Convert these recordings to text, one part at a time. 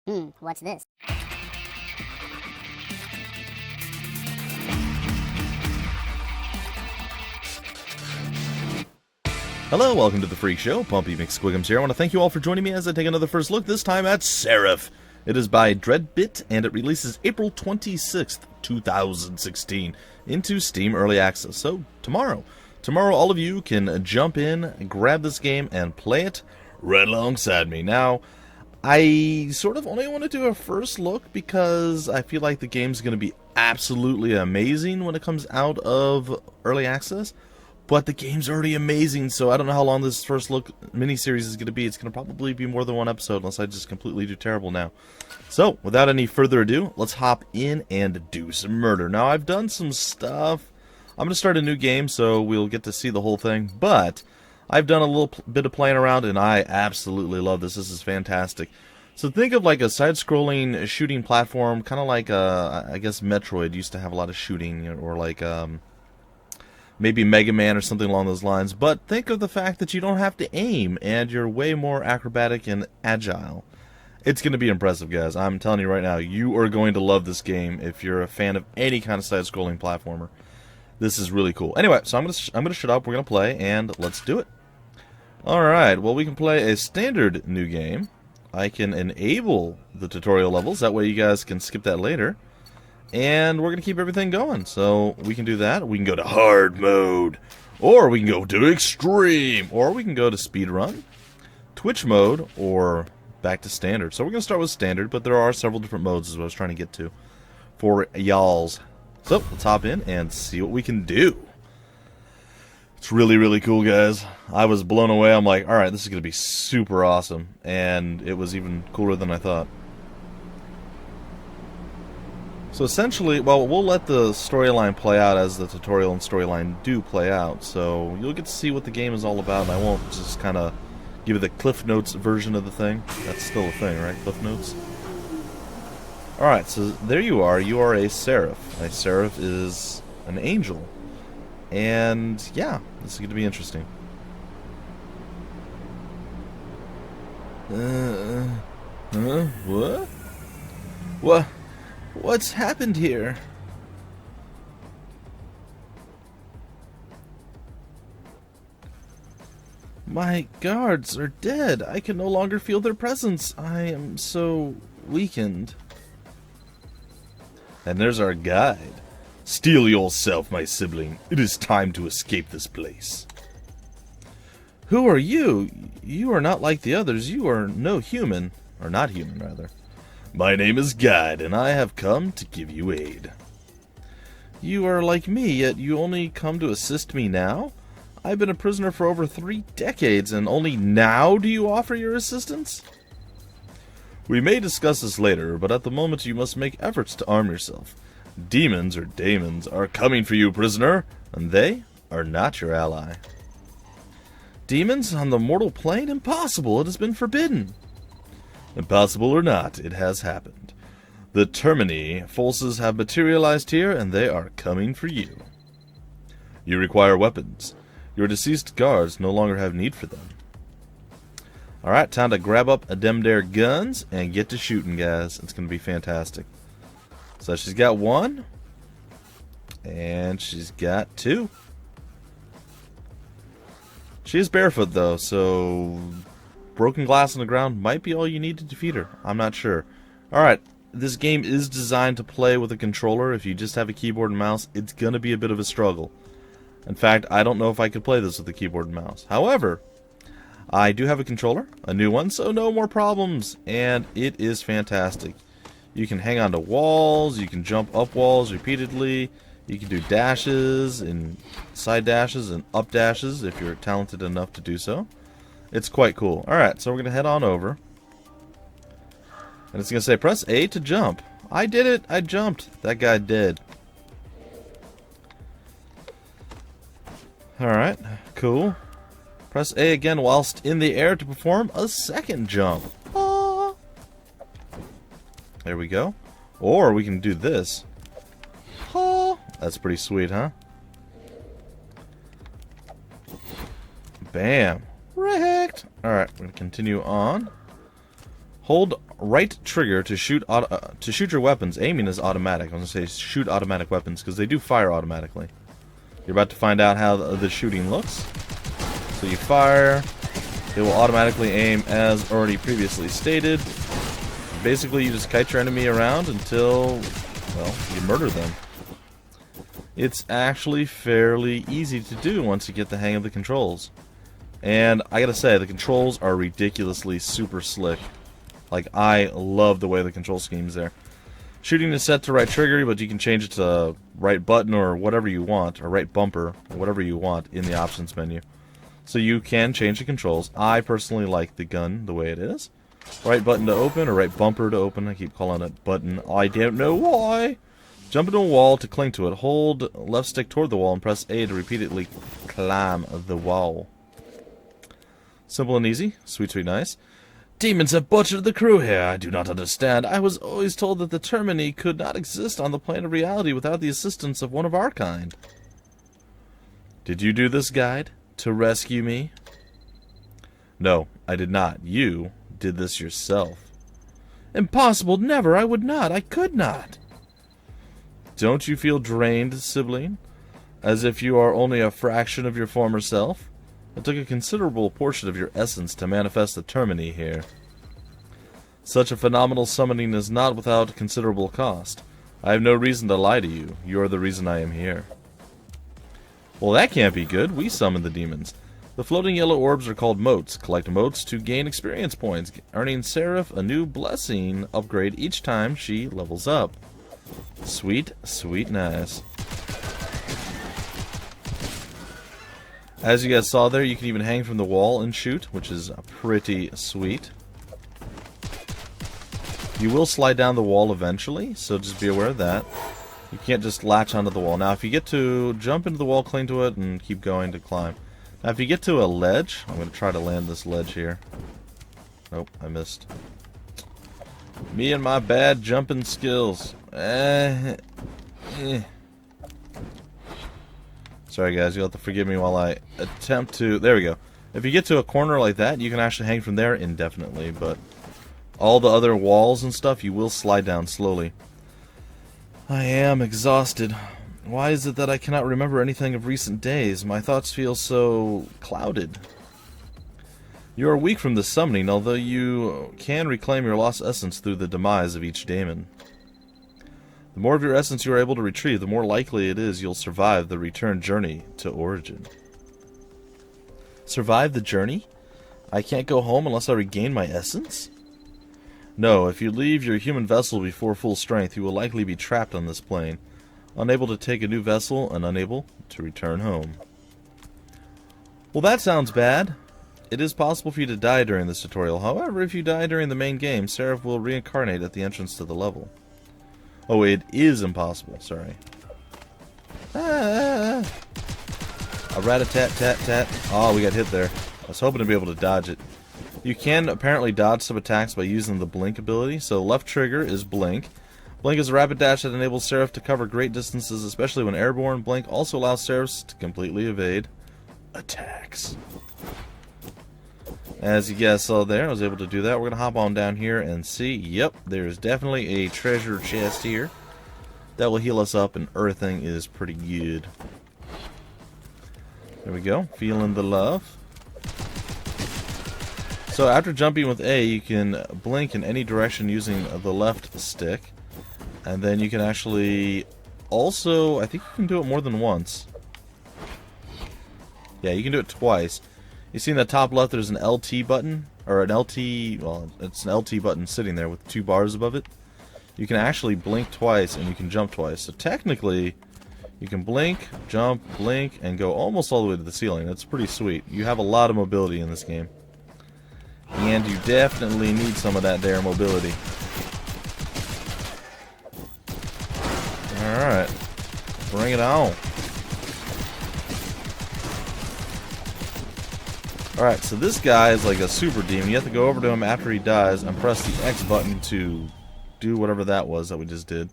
What's this? Hello, welcome to the Phreak Show. Pumpy McSquigums here. I want to thank you all for joining me as I take another first look, this time at Seraph. It is by Dreadbit, and it releases April 26th, 2016, into Steam Early Access. So, tomorrow, all of you can jump in, grab this game, and play it right alongside me. Now, I sort of only want to do a first look because I feel like the game's going to be absolutely amazing when it comes out of Early Access. But the game's already amazing, so I don't know how long this first look miniseries is going to be. It's going to probably be more than one episode, unless I just completely do terrible now. So, without any further ado, let's hop in and do some murder. Now, I've done some stuff. I'm going to start a new game, so we'll get to see the whole thing. But I've done a little bit of playing around, and I absolutely love this. This is fantastic. So think of like a side-scrolling shooting platform, kind of like, I guess Metroid used to have a lot of shooting, or like, maybe Mega Man or something along those lines, but think of the fact that you don't have to aim, and you're way more acrobatic and agile. It's going to be impressive, guys. I'm telling you right now, you are going to love this game if you're a fan of any kind of side-scrolling platformer. This is really cool. Anyway, so I'm gonna shut up, we're going to play, and let's do it. Alright, well, we can play a standard new game. I can enable the tutorial levels, that way you guys can skip that later. And we're going to keep everything going, so we can do that. We can go to hard mode, or we can go to extreme, or we can go to speedrun, Twitch mode, or back to standard. So we're going to start with standard, but there are several different modes is what I was trying to get to for y'alls. So let's hop in and see what we can do. It's really, really cool, guys. I was blown away. I'm like, alright, this is going to be super awesome, and it was even cooler than I thought. So essentially, well, we'll let the storyline play out as the tutorial and storyline do play out. So you'll get to see what the game is all about, and I won't just kind of give you the Cliff Notes version of the thing. That's still a thing, right? Cliff Notes? Alright, so there you are. You are a Seraph. A Seraph is an angel. And, yeah, this is going to be interesting. What? What? What's happened here? My guards are dead. I can no longer feel their presence. I am so weakened. And there's our guide. Steel yourself, my sibling. It is time to escape this place. Who are you? You are not like the others. You are no human. Or not human, rather. My name is Guide, and I have come to give you aid. You are like me, yet you only come to assist me now? I've been a prisoner for over 3 decades, and only now do you offer your assistance? We may discuss this later, but at the moment you must make efforts to arm yourself. Demons, or daemons, are coming for you, prisoner, and they are not your ally. Demons on the mortal plane? Impossible! It has been forbidden. Impossible or not, it has happened. The Termini forces have materialized here, and they are coming for you. You require weapons. Your deceased guards no longer have need for them. Alright, time to grab up a dem dare guns and get to shooting, guys. It's going to be fantastic. So she's got 1, and she's got 2. She is barefoot, though, so broken glass on the ground might be all you need to defeat her. I'm not sure. Alright, this game is designed to play with a controller. If you just have a keyboard and mouse, it's going to be a bit of a struggle. In fact, I don't know if I could play this with a keyboard and mouse. However, I do have a controller, a new one, so no more problems. And it is fantastic. You can hang on to walls, you can jump up walls repeatedly, you can do dashes and side dashes and up dashes if you're talented enough to do so. It's quite cool. Alright, so we're going to head on over. And it's going to say, press A to jump. I did it. I jumped. That guy did. Alright, cool. Press A again whilst in the air to perform a second jump. Ah. There we go. Or we can do this. Ah. That's pretty sweet, huh? Bam. Wrecked. Alright, we're going to continue on. Hold right trigger to shoot your weapons. Aiming is automatic. I'm going to say shoot automatic weapons because they do fire automatically. You're about to find out how the shooting looks. So you fire. It will automatically aim as already previously stated. Basically, you just kite your enemy around until, well, you murder them. It's actually fairly easy to do once you get the hang of the controls. And I gotta say, the controls are ridiculously super slick. Like, I love the way the control scheme's there. Shooting is set to right trigger, but you can change it to right button or whatever you want, or right bumper, or whatever you want in the options menu. So you can change the controls. I personally like the gun the way it is. Right button to open, or right bumper to open. I keep calling it button. I don't know why. Jump into a wall to cling to it. Hold left stick toward the wall and press A to repeatedly climb the wall. Simple and easy. Sweet, sweet, nice. Demons have butchered the crew here. I do not understand. I was always told that the Termini could not exist on the plane of reality without the assistance of one of our kind. Did you do this, guide, to rescue me? No, I did not. You did this yourself. Impossible. Never. I would not. I could not. Don't you feel drained, sibling? As if you are only a fraction of your former self? It took a considerable portion of your essence to manifest the Termini here. Such a phenomenal summoning is not without considerable cost. I have no reason to lie to you. You are the reason I am here. Well, that can't be good. We summon the demons. The floating yellow orbs are called motes. Collect motes to gain experience points, earning Seraph a new blessing upgrade each time she levels up. Sweet, sweet, nice. As you guys saw there, you can even hang from the wall and shoot, which is pretty sweet. You will slide down the wall eventually, so just be aware of that. You can't just latch onto the wall. Now, if you get to jump into the wall, cling to it, and keep going to climb. Now, if you get to a ledge, I'm going to try to land this ledge here. Nope, I missed. Me and my bad jumping skills. Sorry guys, you'll have to forgive me while I attempt to... There we go. If you get to a corner like that, you can actually hang from there indefinitely, but all the other walls and stuff, you will slide down slowly. I am exhausted. Why is it that I cannot remember anything of recent days? My thoughts feel so clouded. You are weak from the summoning, although you can reclaim your lost essence through the demise of each daemon. The more of your essence you are able to retrieve, the more likely it is you'll survive the return journey to Origin. Survive the journey? I can't go home unless I regain my essence? No, if you leave your human vessel before full strength, you will likely be trapped on this plane, unable to take a new vessel and unable to return home. Well, that sounds bad. It is possible for you to die during this tutorial. However, if you die during the main game, Seraph will reincarnate at the entrance to the level. Oh, it is impossible. Sorry. A rat-a-tat-tat-tat. Oh, we got hit there. I was hoping to be able to dodge it. You can apparently dodge some attacks by using the blink ability. So left trigger is blink. Blink is a rapid dash that enables Seraph to cover great distances, especially when airborne. Blink also allows Seraphs to completely evade attacks. As you guys saw there, I was able to do that. We're going to hop on down here and see. Yep, there's definitely a treasure chest here. That will heal us up, and earthing is pretty good. There we go. Feeling the love. So after jumping with A, you can blink in any direction using the left stick. And then you can actually also, I think you can do it more than once. Yeah, you can do it twice. You see in the top left there's an LT button, or an LT, well, it's an LT button sitting there with 2 bars above it. You can actually blink twice and you can jump twice. So technically, you can blink, jump, blink, and go almost all the way to the ceiling. That's pretty sweet. You have a lot of mobility in this game. And you definitely need some of that there mobility. Alright, bring it on. Alright, so this guy is like a super demon. You have to go over to him after he dies and press the X button to do whatever that was that we just did.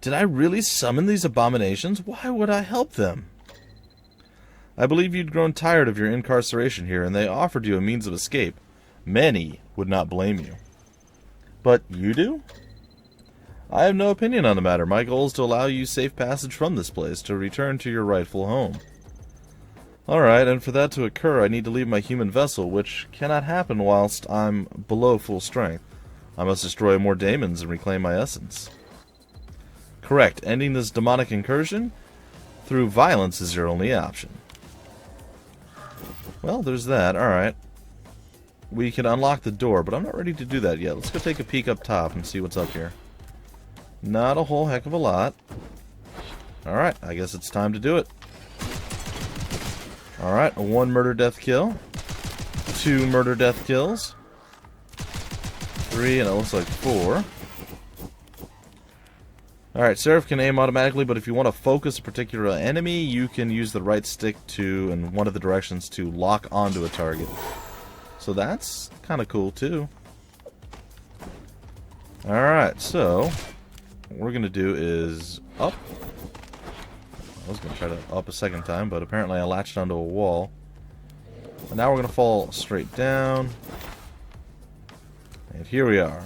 Did I really summon these abominations? Why would I help them? I believe you'd grown tired of your incarceration here, and they offered you a means of escape. Many would not blame you. But you do? I have no opinion on the matter. My goal is to allow you safe passage from this place to return to your rightful home. Alright, and for that to occur, I need to leave my human vessel, which cannot happen whilst I'm below full strength. I must destroy more daemons and reclaim my essence. Correct. Ending this demonic incursion through violence is your only option. Well, there's that. Alright. We can unlock the door, but I'm not ready to do that yet. Let's go take a peek up top and see what's up here. Not a whole heck of a lot. Alright, I guess it's time to do it. Alright, 1 murder death kill. 2 murder death kills. 3, and it looks like 4. Alright, Seraph can aim automatically, but if you want to focus a particular enemy, you can use the right stick to, in one of the directions, to lock onto a target. So that's kind of cool, too. Alright, so what we're going to do is up. I was going to try to up a second time, but apparently I latched onto a wall. And now we're going to fall straight down. And here we are.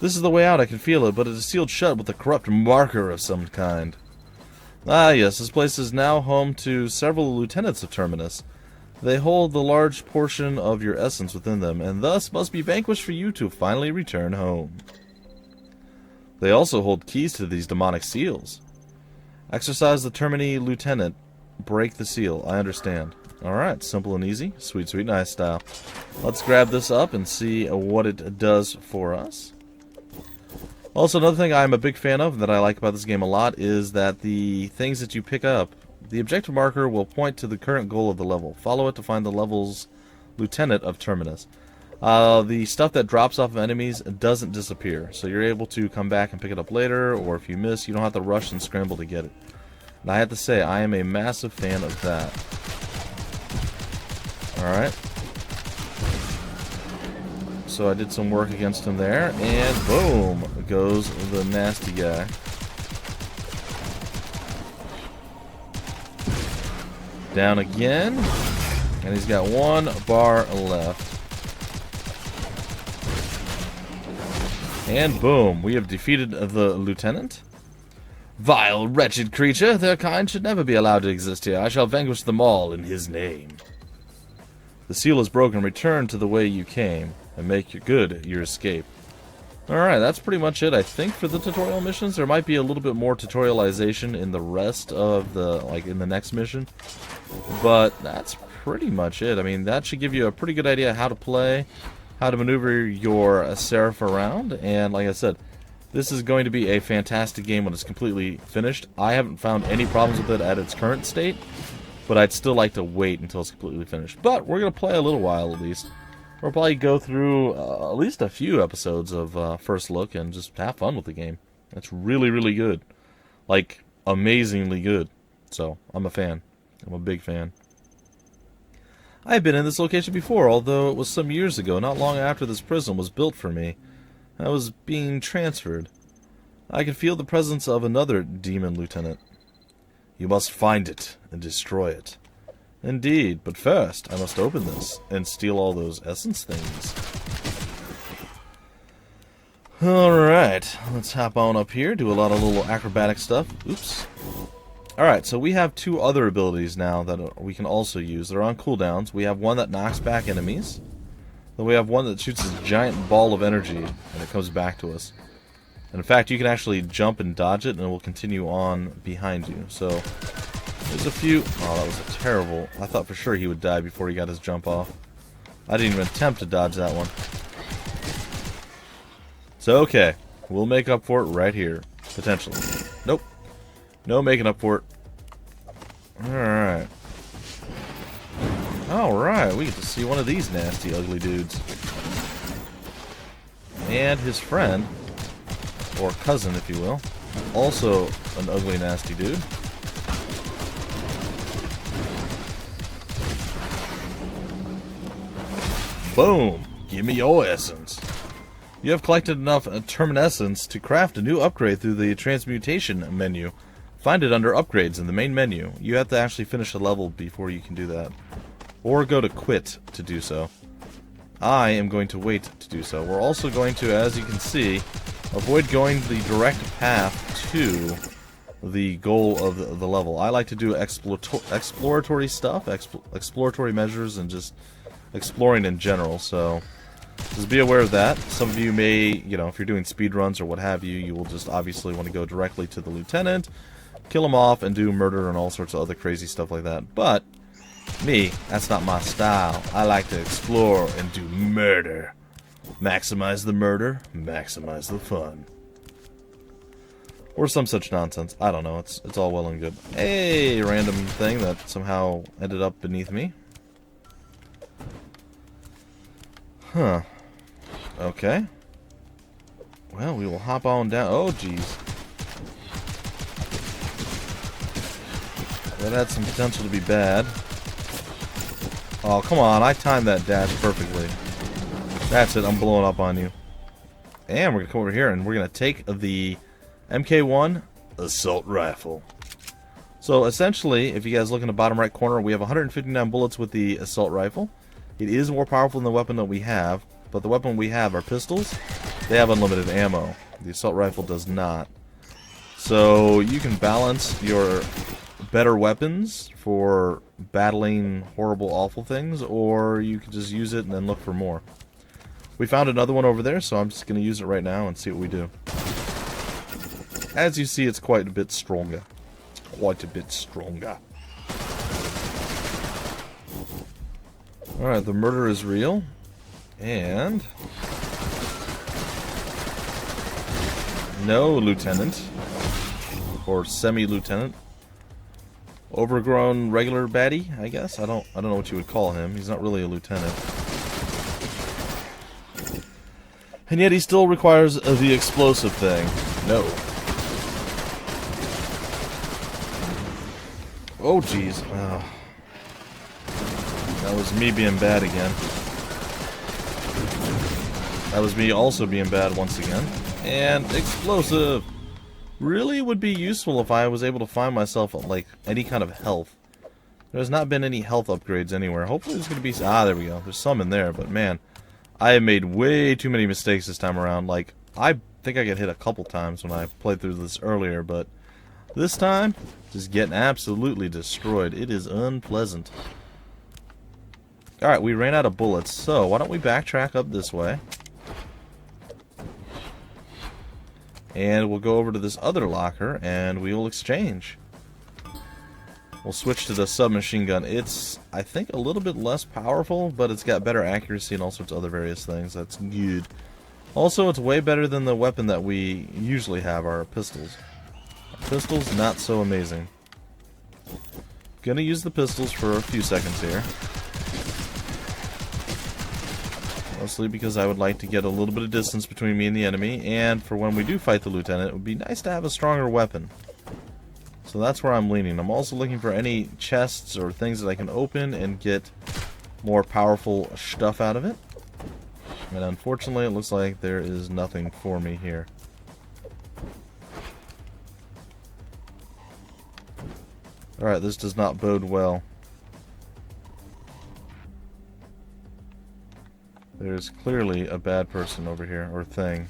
This is the way out, I can feel it, but it is sealed shut with a corrupt marker of some kind. Ah yes, this place is now home to several lieutenants of Terminus. They hold the large portion of your essence within them, and thus must be vanquished for you to finally return home. They also hold keys to these demonic seals. Exercise the Termini Lieutenant. Break the seal. I understand. Alright, simple and easy. Sweet, sweet, nice style. Let's grab this up and see what it does for us. Also, another thing I'm a big fan of that I like about this game a lot is that the things that you pick up, the objective marker will point to the current goal of the level. Follow it to find the level's Lieutenant of Terminus. The stuff that drops off of enemies doesn't disappear, so you're able to come back and pick it up later, or if you miss, you don't have to rush and scramble to get it. And I have to say, I am a massive fan of that. Alright. So I did some work against him there, and boom goes the nasty guy. Down again, and he's got 1 bar left. And boom, we have defeated the lieutenant. Vile, wretched creature, their kind should never be allowed to exist here. I shall vanquish them all in his name. The seal is broken. Return to the way you came and make your escape. Alright, that's pretty much it, I think, for the tutorial missions. There might be a little bit more tutorialization in the rest of the, in the next mission. But that's pretty much it. I mean, that should give you a pretty good idea how to play, how to maneuver your Seraph around, and like I said, this is going to be a fantastic game when it's completely finished. I haven't found any problems with it at its current state, but I'd still like to wait until it's completely finished. But we're going to play a little while at least. We'll probably go through at least a few episodes of First Look and just have fun with the game. It's really, really good. Like, amazingly good. So, I'm a fan. I'm a big fan. I've been in this location before, although it was some years ago, not long after this prison was built for me. I was being transferred. I can feel the presence of another demon lieutenant. You must find it and destroy it. Indeed, but first I must open this and steal all those essence things. Alright, let's hop on up here, do a lot of little acrobatic stuff. Oops. Alright, so we have 2 other abilities now that we can also use. They're on cooldowns. We have one that knocks back enemies. Then we have one that shoots a giant ball of energy, and it comes back to us. And in fact, you can actually jump and dodge it, and it will continue on behind you. So, there's a few... Oh, that was a terrible... I thought for sure he would die before he got his jump off. I didn't even attempt to dodge that one. So, okay. We'll make up for it right here. Potentially. Nope. No making up for it. Alright. Alright, we get to see one of these nasty, ugly dudes. And his friend, or cousin if you will, also an ugly, nasty dude. Boom! Give me your essence. You have collected enough Terminessence to craft a new upgrade through the transmutation menu. Find it under upgrades in the main menu. You have to actually finish a level before you can do that. Or go to quit to do so. I am going to wait to do so. We're also going to, as you can see, avoid going the direct path to the goal of the level. I like to do exploratory stuff, exploratory measures, and just exploring in general, so just be aware of that. Some of you may, you know, if you're doing speed runs or what have you, you will just obviously want to go directly to the lieutenant, kill him off, and do murder and all sorts of other crazy stuff like that. But me, that's not my style. I like to explore and do murder. Maximize the murder, maximize the fun. Or some such nonsense. I don't know. It's all well and good. Hey, random thing that somehow ended up beneath me. Huh. Okay. Well, we will hop on down. Oh, jeez. That had some potential to be bad. Oh, come on. I timed that dash perfectly. That's it. I'm blowing up on you. And we're going to come over here and we're going to take the MK1 assault rifle. So essentially, if you guys look in the bottom right corner, we have 159 bullets with the assault rifle. It is more powerful than the weapon that we have, but the weapon we have are pistols. They have unlimited ammo. The assault rifle does not. So you can balance your better weapons for battling horrible, awful things, or you can just use it and then look for more. We found another one over there, so I'm just going to use it right now and see what we do. As you see, it's quite a bit stronger. Quite a bit stronger. Alright, the murder is real. And no lieutenant. Or semi-lieutenant. Overgrown regular baddie, I guess. I don't know what you would call him. He's not really a lieutenant. And yet he still requires the explosive thing. No. Oh, jeez. Oh. That was me being bad again. That was me also being bad once again. And explosive! Really would be useful if I was able to find myself, like, any kind of health. There's not been any health upgrades anywhere. Hopefully there's going to be... Ah, there we go. There's some in there, but man, I have made way too many mistakes this time around. Like, I think I got hit a couple times when I played through this earlier, but this time, just getting absolutely destroyed. It is unpleasant. Alright, we ran out of bullets, so why don't we backtrack up this way. And we'll go over to this other locker, and we will exchange. We'll switch to the submachine gun. It's, I think, a little bit less powerful, but it's got better accuracy and all sorts of other various things. That's good. Also, it's way better than the weapon that we usually have, our pistols. Our pistols, not so amazing. Gonna use the pistols for a few seconds here. Mostly because I would like to get a little bit of distance between me and the enemy, and for when we do fight the lieutenant, it would be nice to have a stronger weapon. So that's where I'm leaning. I'm also looking for any chests or things that I can open and get more powerful stuff out of it. And unfortunately, it looks like there is nothing for me here. Alright, this does not bode well. There's clearly a bad person over here, or thing.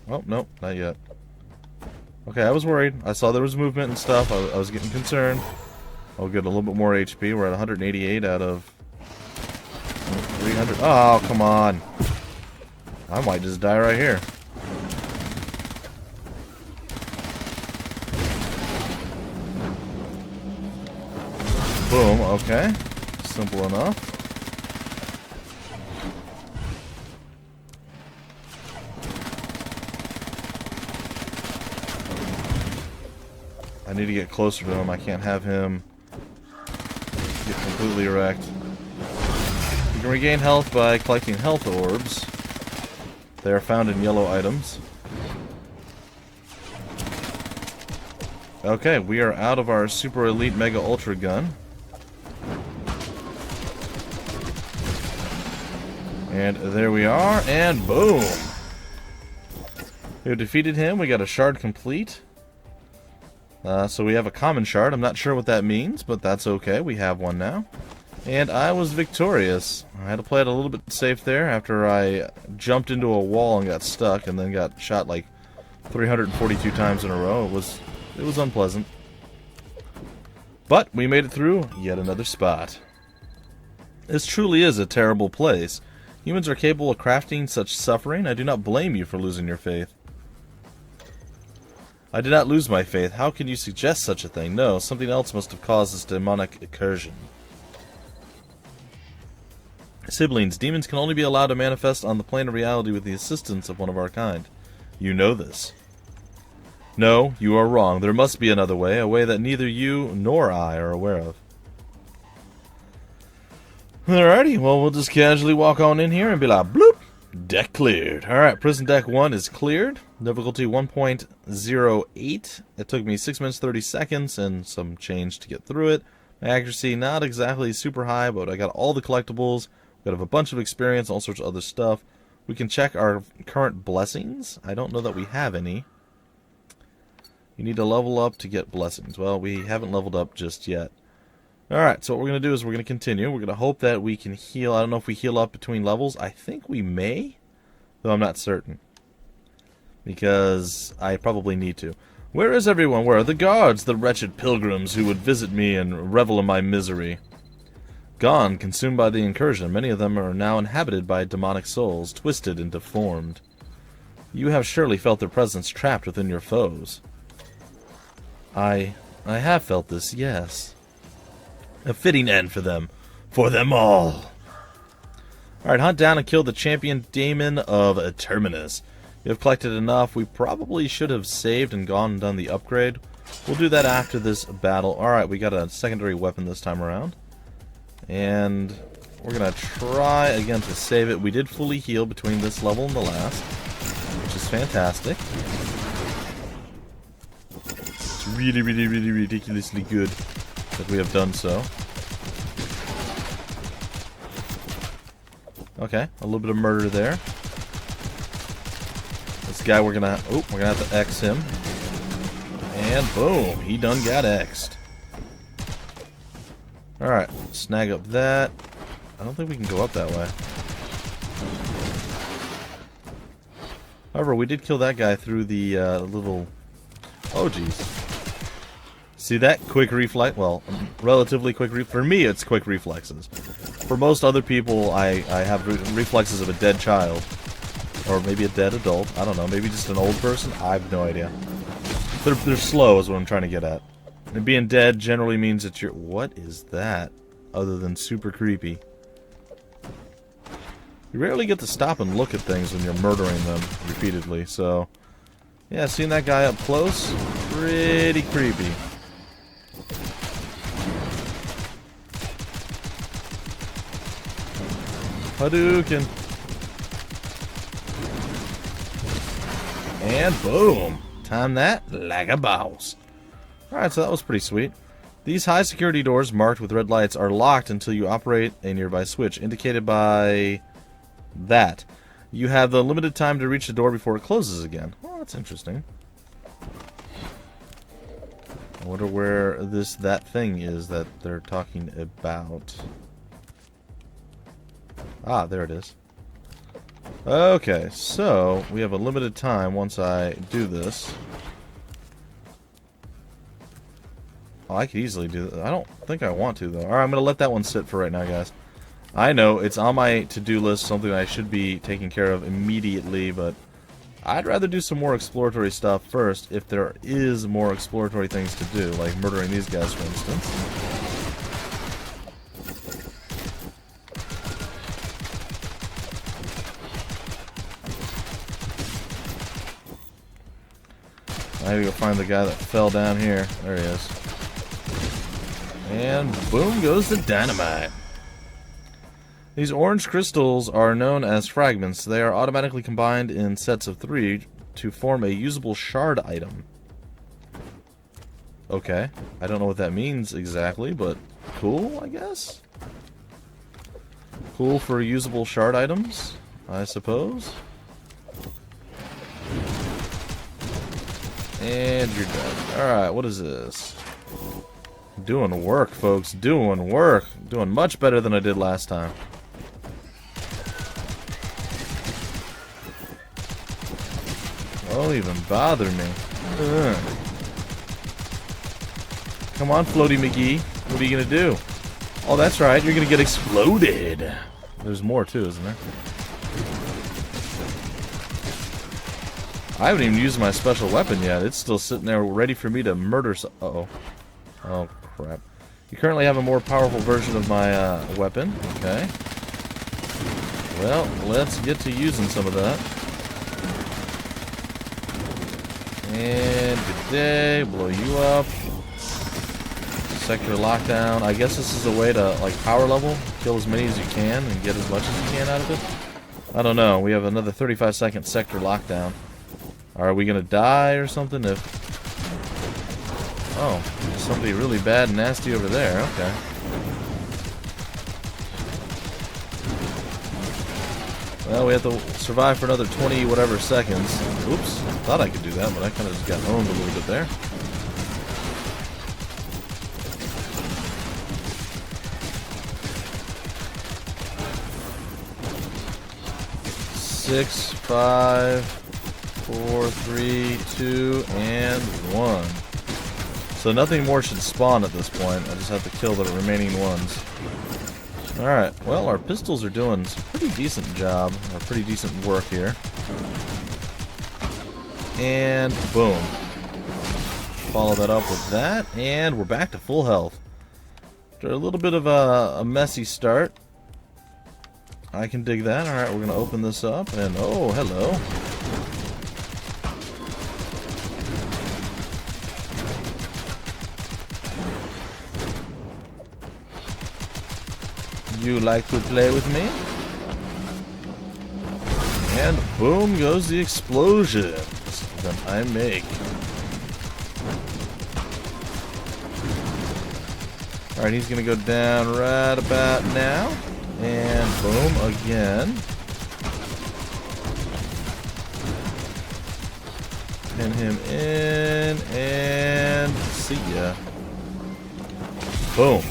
Oh, nope, not yet. Okay, I was worried. I saw there was movement and stuff. I was getting concerned. I'll get a little bit more HP. We're at 188 out of 300. Oh, come on. I might just die right here. Boom, okay. Simple enough. I need to get closer to him. I can't have him get completely wrecked. You can regain health by collecting health orbs. They are found in yellow items. Okay, we are out of our super elite mega ultra gun. And there we are, and boom! We defeated him. We got a shard complete. So we have a common shard. I'm not sure what that means, but that's okay. We have one now. And I was victorious. I had to play it a little bit safe there after I jumped into a wall and got stuck and then got shot like 342 times in a row. It was unpleasant. But we made it through yet another spot. This truly is a terrible place. Humans are capable of crafting such suffering. I do not blame you for losing your faith. I did not lose my faith. How can you suggest such a thing? No, something else must have caused this demonic incursion. Siblings, demons can only be allowed to manifest on the plane of reality with the assistance of one of our kind. You know this. No, you are wrong. There must be another way, a way that neither you nor I are aware of. Alrighty, well, we'll just casually walk on in here and be like, bloop, deck cleared. Alright, prison deck 1 is cleared. Difficulty 1.08. It took me 6 minutes 30 seconds and some change to get through it. My accuracy, not exactly super high, but I got all the collectibles. We got a bunch of experience, all sorts of other stuff. We can check our current blessings. I don't know that we have any. You need to level up to get blessings. Well, we haven't leveled up just yet. Alright, so what we're going to do is we're going to continue. We're going to hope that we can heal. I don't know if we heal up between levels. I think we may, though I'm not certain. Because I probably need to. Where is everyone? Where are the guards? The wretched pilgrims who would visit me and revel in my misery. Gone, consumed by the incursion. Many of them are now inhabited by demonic souls, twisted and deformed. You have surely felt their presence trapped within your foes. I have felt this, yes. A fitting end for them. For them all. Alright, hunt down and kill the champion daemon of Terminus. You have collected enough. We probably should have saved and gone and done the upgrade. We'll do that after this battle. Alright, we got a secondary weapon this time around. And we're going to try again to save it. We did fully heal between this level and the last, which is fantastic. It's really, really, really ridiculously good that we have done so. Okay, a little bit of murder there. This guy we're gonna have to X him. And boom, he done got X'd. Alright, snag up that. I don't think we can go up that way. However, we did kill that guy through the little... Oh, jeez. See that? Quick reflex? Well, relatively quick reflex. For me, it's quick reflexes. For most other people, I have reflexes of a dead child. Or maybe a dead adult. I don't know. Maybe just an old person. I have no idea. They're slow is what I'm trying to get at. And being dead generally means that you're... What is that? Other than super creepy. You rarely get to stop and look at things when you're murdering them repeatedly, so... Yeah, seeing that guy up close, pretty creepy. Hadouken! And boom! Time that like a boss. Alright, so that was pretty sweet. These high security doors marked with red lights are locked until you operate a nearby switch, indicated by that. You have the limited time to reach the door before it closes again. Well, that's interesting. I wonder where that thing is that they're talking about. Ah, there it is. Okay, so we have a limited time once I do this. Oh, I could easily do that. I don't think I want to, though. Alright, I'm going to let that one sit for right now, guys. I know, it's on my to-do list, something I should be taking care of immediately, but I'd rather do some more exploratory stuff first, if there is more exploratory things to do, like murdering these guys, for instance. I gotta go find the guy that fell down here. There he is. And boom goes the dynamite. These orange crystals are known as fragments. They are automatically combined in sets of 3 to form a usable shard item. Okay. I don't know what that means exactly, but cool, I guess? Cool for usable shard items, I suppose. And you're done. Alright, what is this? Doing work, folks. Doing work. Doing much better than I did last time. Don't even bother me. Ugh. Come on, Floaty McGee. What are you gonna do? Oh, that's right. You're gonna get exploded. There's more too, isn't there? I haven't even used my special weapon yet. It's still sitting there ready for me to murder uh-oh. Oh, crap. You currently have a more powerful version of my weapon. Okay. Well, let's get to using some of that. And good day. Blow you up. Sector lockdown. I guess this is a way to, like, power level. Kill as many as you can and get as much as you can out of it. I don't know. We have another 35-second sector lockdown. Are we gonna die or something if... Oh, there's somebody really bad and nasty over there. Okay. Well, we have to survive for another 20 whatever seconds. Oops. Thought I could do that, but I kind of just got owned a little bit there. Six, 5, 4, 3, 2, and 1. So nothing more should spawn at this point. I just have to kill the remaining ones. Alright, well, our pistols are doing some pretty decent job, or pretty decent work here. And boom. Follow that up with that, and we're back to full health. After a little bit of a messy start. I can dig that. Alright, we're going to open this up, and oh, hello. You like to play with me? And boom goes the explosions that I make. Alright, he's going to go down right about now. And boom again. Pin him in and see ya. Boom.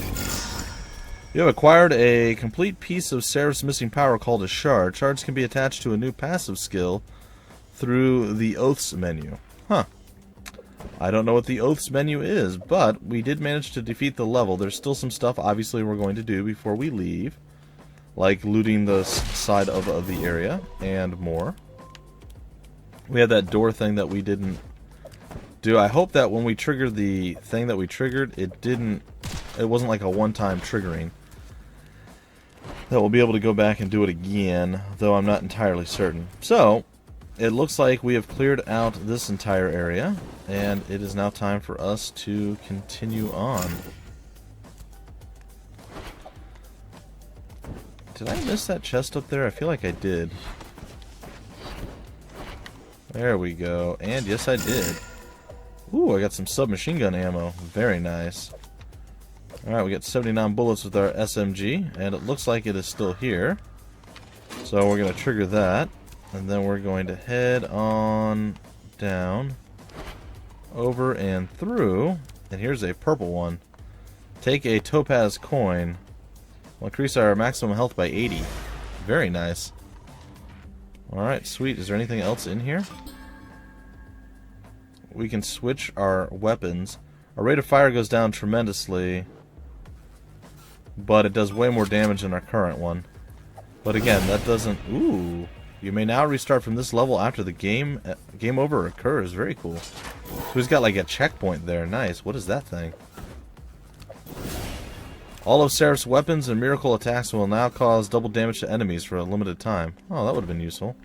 You have acquired a complete piece of Seraph's missing power called a shard. Shards can be attached to a new passive skill through the Oaths menu. Huh. I don't know what the Oaths menu is, but we did manage to defeat the level. There's still some stuff, obviously, we're going to do before we leave. Like looting the side of the area and more. We had that door thing that we didn't do. I hope that when we triggered the thing that we triggered, it wasn't like a one-time triggering. That we'll be able to go back and do it again, though I'm not entirely certain. So, it looks like we have cleared out this entire area, and it is now time for us to continue on. Did I miss that chest up there? I feel like I did. There we go. And yes, I did. Ooh, I got some submachine gun ammo. Very nice. Alright, we got 79 bullets with our SMG, and it looks like it is still here. So we're going to trigger that, and then we're going to head on down, over and through, and here's a purple one. Take a topaz coin. We'll increase our maximum health by 80. Very nice. Alright, sweet. Is there anything else in here? We can switch our weapons. Our rate of fire goes down tremendously, but it does way more damage than our current one. But again, that doesn't... Ooh. You may now restart from this level after the game over occurs. Very cool. So he's got like a checkpoint there. Nice. What is that thing? All of Seraph's weapons and miracle attacks will now cause double damage to enemies for a limited time. Oh, that would have been useful.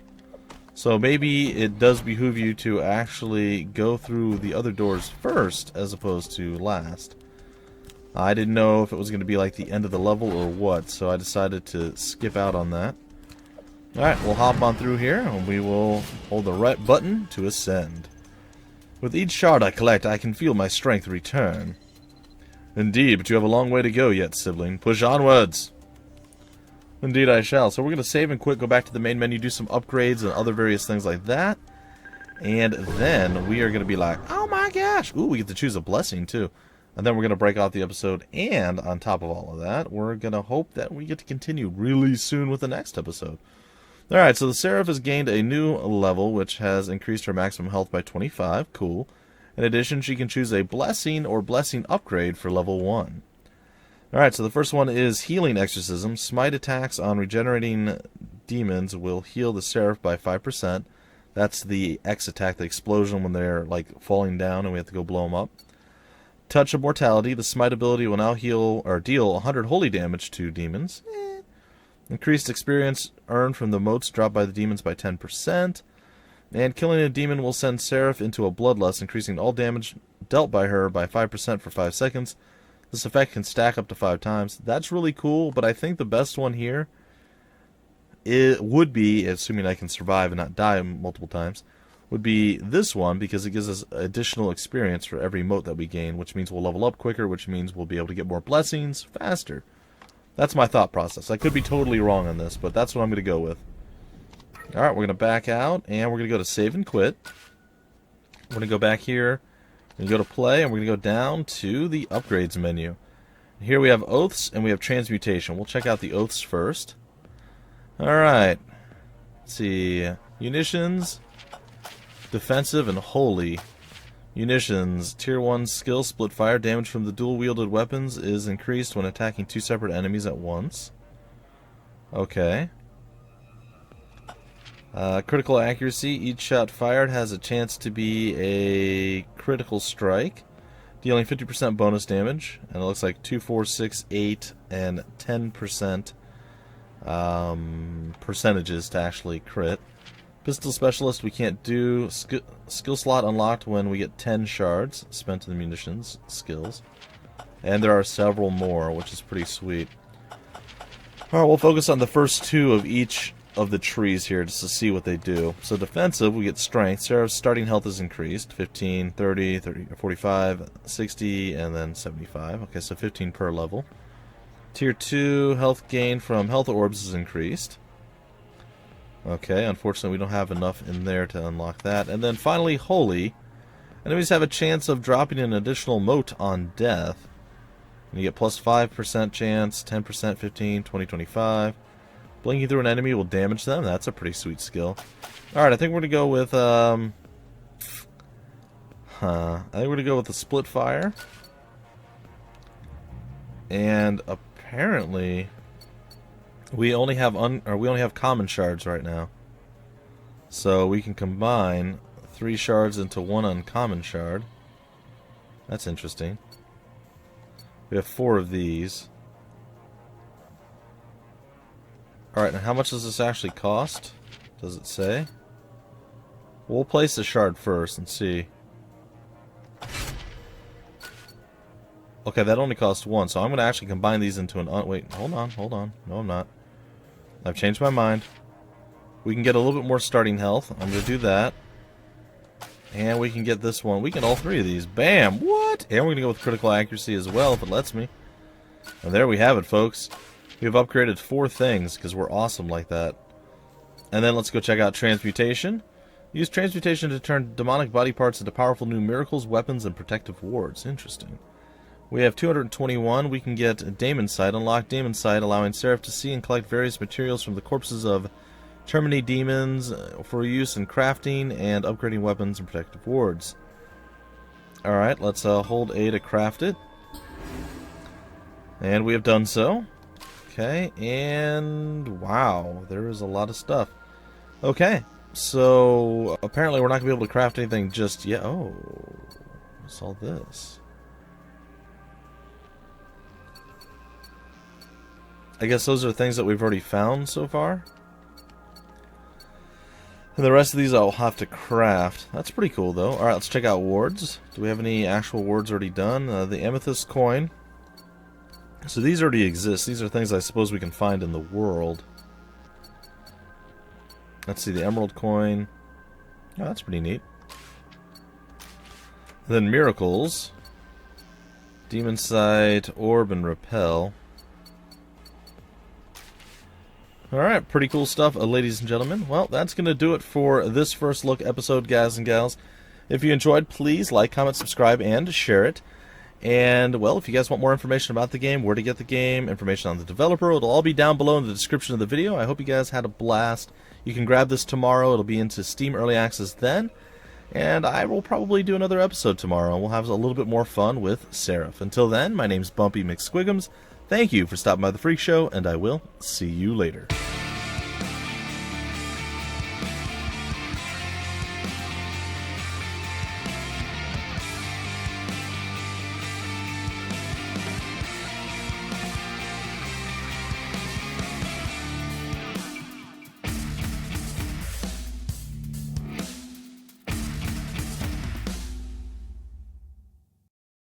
So maybe it does behoove you to actually go through the other doors first as opposed to last. I didn't know if it was going to be like the end of the level or what, so I decided to skip out on that. Alright, we'll hop on through here, and we will hold the right button to ascend. With each shard I collect, I can feel my strength return. Indeed, but you have a long way to go yet, sibling. Push onwards! Indeed I shall. So we're going to save and quit, go back to the main menu, do some upgrades and other various things like that. And then we are going to be like, oh my gosh! Ooh, we get to choose a blessing, too. And then we're going to break off the episode, and on top of all of that, we're going to hope that we get to continue really soon with the next episode. Alright, so the Seraph has gained a new level, which has increased her maximum health by 25. Cool. In addition, she can choose a Blessing or Blessing upgrade for level 1. Alright, so the first one is Healing Exorcism. Smite attacks on regenerating demons will heal the Seraph by 5%. That's the X attack, the explosion when they're like falling down and we have to go blow them up. Touch of Mortality. The Smite ability will now heal or deal 100 holy damage to demons. Increased experience earned from the motes dropped by the demons by 10%. And killing a demon will send Seraph into a bloodlust, increasing all damage dealt by her by 5% for 5 seconds. This effect can stack up to 5 times. That's really cool, but I think the best one here would be, assuming I can survive and not die multiple times, would be this one, because it gives us additional experience for every mote that we gain, which means we'll level up quicker, which means we'll be able to get more blessings faster. That's my thought process. I could be totally wrong on this, but that's what I'm going to go with. Alright, we're going to back out, and we're going to go to save and quit. We're going to go back here, and go to play, and we're going to go down to the upgrades menu. Here we have oaths, and we have transmutation. We'll check out the oaths first. Alright. Let's see. Munitions, defensive, and holy. Munitions. Tier 1 skill split fire. Damage from the dual-wielded weapons is increased when attacking 2 separate enemies at once. Okay. Critical accuracy. Each shot fired has a chance to be a critical strike, dealing 50% bonus damage. And it looks like 2, 4, 6, 8, and 10% percentages to actually crit. Pistol Specialist we can't do. Skill slot unlocked when we get 10 shards spent in the munitions skills. And there are several more, which is pretty sweet. Alright, we'll focus on the first 2 of each of the trees here just to see what they do. So defensive, we get strength. Seraph's starting health is increased. 15, 30, 45, 60, and then 75. Okay, so 15 per level. Tier 2, health gain from health orbs is increased. Okay, unfortunately we don't have enough in there to unlock that. And then finally, holy. Enemies have a chance of dropping an additional mote on death. And you get plus 5% chance, 10%, 15, 20, 25. Blinking through an enemy will damage them. That's a pretty sweet skill. Alright, I think we're going to go with, I think we're going to go with the split fire. And apparently we only have common shards right now. So we can combine 3 shards into 1 uncommon shard. That's interesting. We have 4 of these. Alright, and how much does this actually cost? Does it say? We'll place the shard first and see. Okay, that only costs 1, so I'm going to actually combine these into an... wait, hold on. No, I'm not. I've changed my mind. We can get a little bit more starting health. I'm going to do that. And we can get this one. We can all 3 of these. Bam! What? And we're going to go with critical accuracy as well, if it lets me. And there we have it, folks. We've upgraded 4 things, because we're awesome like that. And then let's go check out transmutation. Use transmutation to turn demonic body parts into powerful new miracles, weapons, and protective wards. Interesting. We have 221. We can get Daemon Sight. Unlock Daemon Sight, allowing Seraph to see and collect various materials from the corpses of terminate demons for use in crafting and upgrading weapons and protective wards. Alright, let's hold A to craft it. And we have done so. Okay, and wow, there is a lot of stuff. Okay, so apparently we're not going to be able to craft anything just yet. Oh, what's all this? I guess those are things that we've already found so far. And the rest of these I'll have to craft. That's pretty cool, though. Alright, let's check out wards. Do we have any actual wards already done? The amethyst coin. So these already exist. These are things I suppose we can find in the world. Let's see, the emerald coin. Oh, that's pretty neat. And then miracles. Demon Sight, orb, and repel. Alright, pretty cool stuff, ladies and gentlemen. Well, that's going to do it for this first look episode, guys and gals. If you enjoyed, please like, comment, subscribe, and share it. And, well, if you guys want more information about the game, where to get the game, information on the developer, it'll all be down below in the description of the video. I hope you guys had a blast. You can grab this tomorrow. It'll be into Steam Early Access then. And I will probably do another episode tomorrow, and we'll have a little bit more fun with Seraph. Until then, my name's Bumpy McSquigums. Thank you for stopping by the Phreak Show, and I will see you later.